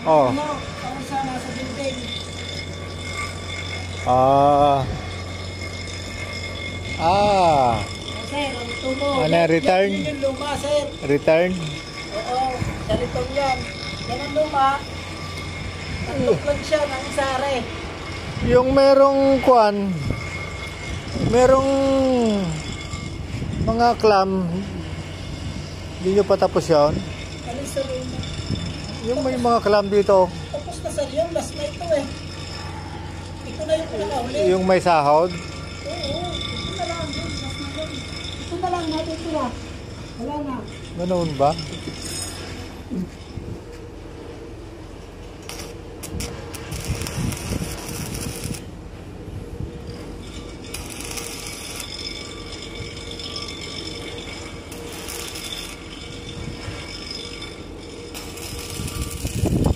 Oh. Ano, ako sa nasa building. Ah. Sir, ang tubo. Ano, return? Yan yung luma, sir. Return? Oo, sa return yan. Yan ang luma. Tatlok lang siya ng sare. Yung merong kuan, merong mga clam, hindi nyo pa tapos yun? Alin sa luma? Yung may mga clam dito, Tapos na sir yun, last na ito eh. Ito na yung pinakahuli. yung may sahod. Oo, ito na lang. Last na yun. Ito na lang natin ito na. Wala na. Ganoon ba?